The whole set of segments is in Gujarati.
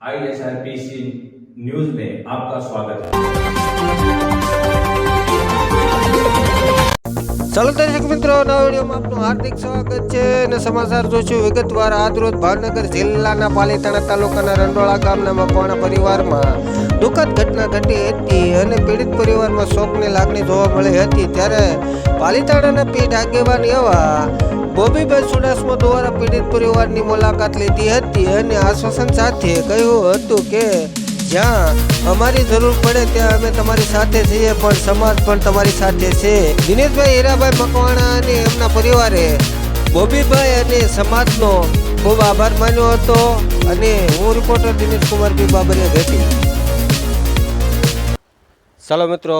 ISRPC न्यूज में आपका स्वागत है। ચાલો દર્શક મિત્રો, નવા વિડીયોમાં આપનું હાર્દિક સ્વાગત છે અને સમાચાર જોશું વિગતવાર. આજરોજ ભાવનગર જિલ્લાના પાલીતાણા તાલુકાના રંડોળા ગામના મકવાણા પરિવારમાં દુઃખદ ઘટના ઘટી હતી અને પીડિત પરિવારમાં શોકની લાગણી જોવા મળી હતી. ત્યારે પાલીતાણાના પીઢ આગેવાન એવા બોબીભાઈ ચુડાસમા દ્વારા પીડિત પરિવારની મુલાકાત લીધી હતી અને આશ્વાસન સાથે કહ્યું હતું કે જ્યાં અમારી જરૂર પડે ત્યાં અમે તમારી સાથે છીએ, પણ સમાજ પણ તમારી સાથે છે. દિનેશભાઈ હીરાભાઈ મકવાણા અને એમના પરિવારે બોબીભાઈ અને સમાજનો ખૂબ આભાર માન્યો હતો. અને હું રિપોર્ટર દિનેશ કુમાર બી બાબરિયા ઘેટી. ચાલો મિત્રો,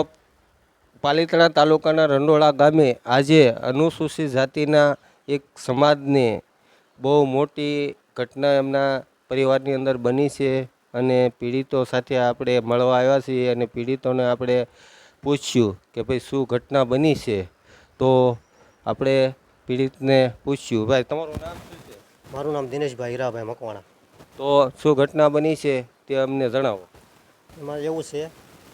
પાલીતાણા તાલુકાના રંડોળા ગામે આજે અનુસૂચિત જાતિના એક સમાજને બહુ મોટી ઘટના એમના પરિવારની અંદર બની છે અને પીડિતો સાથે આપણે મળવા આવ્યા છીએ અને પીડિતોને આપણે પૂછ્યું કે ભાઈ શું ઘટના બની છે. તો આપણે પીડિતને પૂછ્યું, ભાઈ તમારું નામ શું છે? મારું નામ દિનેશભાઈ હીરાભાઈ મકવાણા. તો શું ઘટના બની છે તે અમને જણાવો. એમાં એવું છે,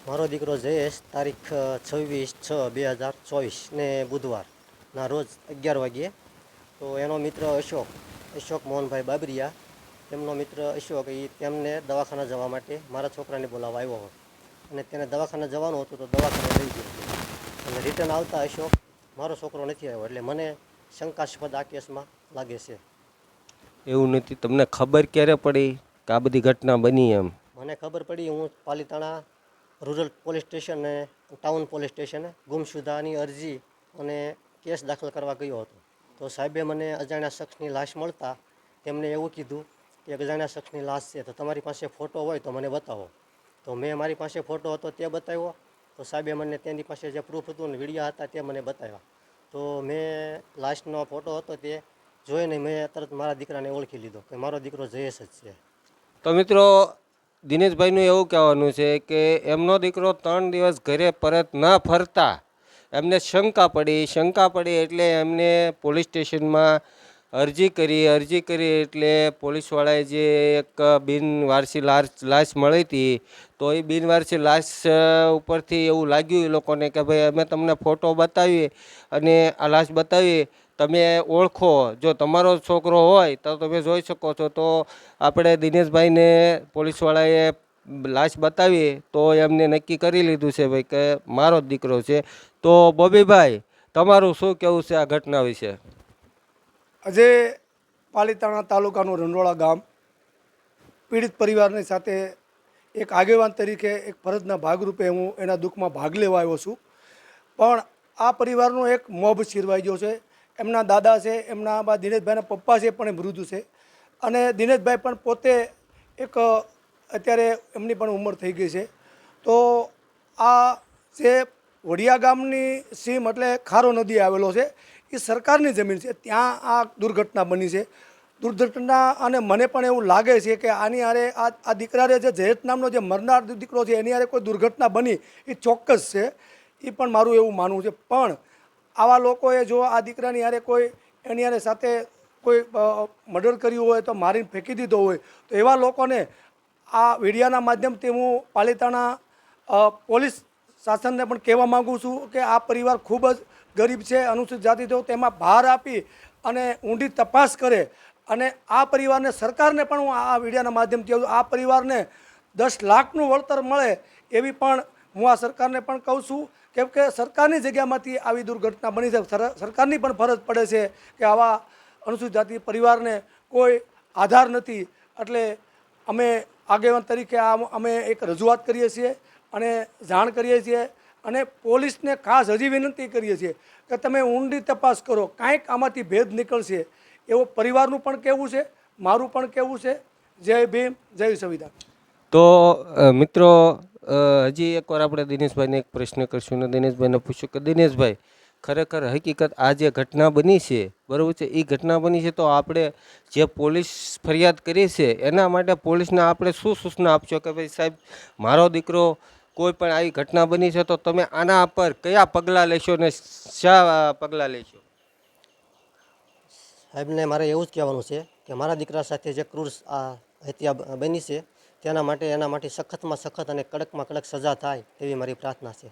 મારો દીકરો જયેશ તારીખ 26/6/2024 ને બુધવારના રોજ 11 વાગ્યે, તો એનો મિત્ર અશોક મોહનભાઈ બાબરિયા, તેમનો મિત્ર અશોક, એ તેમને દવાખાના જવા માટે મારા છોકરાને બોલાવવા આવ્યો હતો અને તેને દવાખાને જવાનું હતું તો દવાખાને લઈ ગયો અને રિટર્ન આવતા અશોક મારો છોકરો નથી આવ્યો, એટલે મને શંકાસ્પદ આ કેસમાં લાગે છે. એવું નથી, તમને ખબર ક્યારે પડી કે આ બધી ઘટના બની? એમ મને ખબર પડી, હું પાલીતાણા રૂરલ પોલીસ સ્ટેશન અને ટાઉન પોલીસ સ્ટેશને ગુમશુદાની અરજી અને કેસ દાખલ કરવા ગયો હતો. તો સાહેબે મને અજાણ્યા શખ્સની લાશ મળતા તેમણે એવું કીધું કે અજાણ્યા શખ્સની લાશ છે તો તમારી પાસે ફોટો હોય તો મને બતાવો. તો મેં મારી પાસે ફોટો હતો તે બતાવ્યો. તો સાહેબે મને તેની પાસે જે પ્રૂફ હતું ને વિડીયો હતા તે મને બતાવ્યા. તો મેં લાશનો ફોટો હતો તે જોઈને મેં તરત મારા દીકરાને ઓળખી લીધો કે મારો દીકરો જયેશ જ છે. તો મિત્રો, દિનેશભાઈનું એવું કહેવાનું છે કે એમનો દીકરો 3 દિવસ ઘરે પરત ન ફરતા એમને શંકા પડી એટલે એમને પોલીસ સ્ટેશનમાં અરજી કરી એટલે પોલીસવાળાએ જે એક બિનવારસી લાશ મળી હતી, તો એ બિનવારસી લાશ ઉપરથી એવું લાગ્યું એ લોકોને કે ભાઈ અમે તમને ફોટો બતાવીએ અને આ લાશ બતાવીએ, તમે ઓળખો, જો તમારો છોકરો હોય તો તમે જોઈ શકો છો. તો આપણે દિનેશભાઈને પોલીસવાળાએ લાશ બતાવીએ તો એમને નક્કી કરી લીધું છે ભાઈ કે મારો જ દીકરો છે. તો બોબીભાઈ, તમારું શું કહેવું છે આ ઘટના વિશે? આજે પાલીતાણા તાલુકાનું રંડોળા ગામ પીડિત પરિવારની સાથે એક આગેવાન તરીકે એક ફરજના ભાગરૂપે હું એના દુઃખમાં ભાગ લેવા આવ્યો છું. પણ આ પરિવારનો એક મોભ છીરવાઈ ગયો છે. એમના દાદા છે, એમના બા દિનેશભાઈના પપ્પા છે પણ એ મૃદુ છે અને દિનેશભાઈ પણ પોતે એક અત્યારે એમની પણ ઉંમર થઈ ગઈ છે. તો આ જે વડિયા ગામની સીમ એટલે ખારો નદી આવેલો છે, એ સરકારની જમીન છે, ત્યાં આ દુર્ઘટના બની છે. દુર્ઘટના અને મને પણ એવું લાગે છે કે આની હારે આ દીકરાને જે જયેશ નામનો જે મરનાર દીકરો છે એની હારે કોઈ દુર્ઘટના બની એ ચોક્કસ છે, એ પણ મારું એવું માનવું છે. પણ આવા લોકોએ જો આ દીકરાની હારે કોઈ એની હારે સાથે કોઈ મર્ડર કર્યું હોય તો મારીને ફેંકી દીધો હોય તો એવા લોકોને આ મીડિયાના માધ્યમથી હું પાલીતાણા પોલીસ શાસનને પણ કહેવા માગું છું કે આ પરિવાર ખૂબ જ ગરીબ છે, અનુસૂચિત જાતિ તો તેમાં ભાર આપી અને ઊંડી તપાસ કરે અને આ પરિવારને, સરકારને પણ હું આ મીડિયાના માધ્યમથી આ પરિવારને 10 લાખનું વળતર મળે એવી પણ હું આ સરકારને પણ કહું છું. કેમ કે સરકારની જગ્યામાંથી આવી દુર્ઘટના બની છે, સરકારની પણ ફરજ પડે છે કે આવા અનુસૂચિત જાતિ પરિવારને કોઈ આધાર નથી, એટલે અમે આગેવાન તરીકે અમે એક રજૂઆત કરીએ છીએ અને જાણ કરીએ છીએ અને પોલીસને ખાસ હજી વિનંતી કરીએ છીએ કે તમે ઊંડી તપાસ કરો, કાંઈક આમાંથી ભેદ નીકળશે એવો પરિવારનું પણ કહેવું છે, મારું પણ કહેવું છે. જય ભીમ, જય સંવિધાન. તો મિત્રો, હજી એકવાર આપણે દિનેશભાઈને એક પ્રશ્ન કરશું અને દિનેશભાઈને પૂછ્યું કે દિનેશભાઈ, ખરેખર હકીકત આ જે ઘટના બની છે, બરાબર છે, એ ઘટના બની છે તો આપણે જે પોલીસ ફરિયાદ કરી છે એના માટે પોલીસને આપણે શું સૂચના આપશો કે ભાઈ સાહેબ મારો દીકરો કોઈ પણ આવી ઘટના બની છે તો તમે આના પર કયા પગલાં લેશો ને શા પગલાં લેશો? સાહેબને મારે એવું જ કહેવાનું છે કે મારા દીકરા સાથે જે ક્રૂર હત્યા બની છે એના માટે સખતમાં સખત અને કડકમાં કડક સજા થાય એવી મારી પ્રાર્થના છે.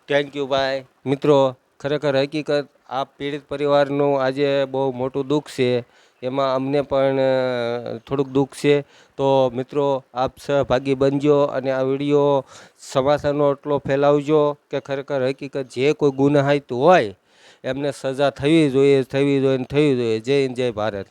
થેન્ક યુ ભાઈ. મિત્રો, ખરેખર હકીકત આ પીડિત પરિવારનું આજે બહુ મોટું દુઃખ છે, એમાં અમને પણ થોડુંક દુઃખ છે. તો મિત્રો, આપ સહભાગી બનજો અને આ વિડીયો સમાચારનો એટલો ફેલાવજો કે ખરેખર હકીકત જે કોઈ ગુનાહિત હોય એમને સજા થવી જોઈએ. જય હિન્દ, જય ભારત.